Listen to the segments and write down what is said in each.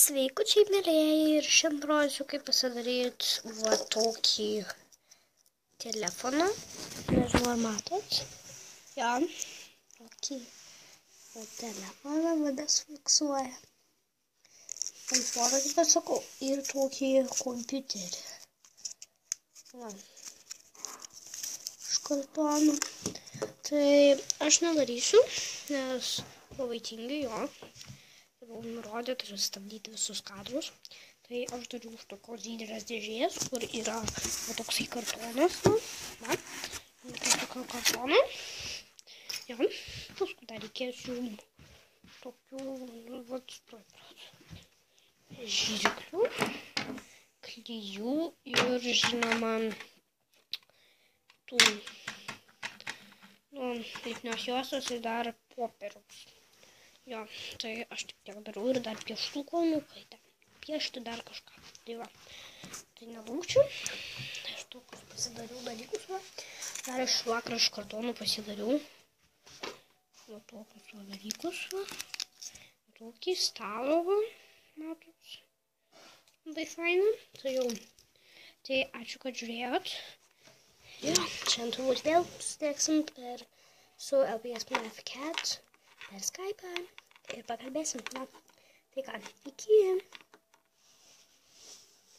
Sveikučiai mėlyjeji, ir šiandien rodysiu, kaip pasidaryti va tokį telefoną. Nežinau, ar matot. Ja, tokį va telefoną vadas fiksuoja. Ant foras, bet sakau, ir tokį kompiuterį. Va. Iš kartono. Tai aš nedarysiu, nes labai tingiu jo. Nurodyti ir stabdyti visus kadrus. Tai aš dariu už tokios didelės dėžės, kur yra toksai kartonas. Va. Tokio kartono. Ja. Paskui dar reikės jų tokių žirklių, klijų ir žinoma tų lipnios juostos ir dar popieriaus. Jo, tai aš tik tiek darau ir dar pieštuko, piešti dar kažką. Tai va, tai nelūkčiau. Tai aš tokius pasidariau dalykus, va. Dar iš vakar iš kartonų pasidariau. Va tokius va dalykus, va. Tokį stalą, va. Matot. Tai faina. Tai jau. Tai ačiū, kad žiūrėjot. Jo, šiandien turbūt vėl susitiksim su LPS Math Cat. Per Skype ir pakalbėsim. Na, tai ką,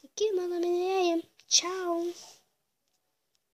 iki mano mėlyjeji. Ciao.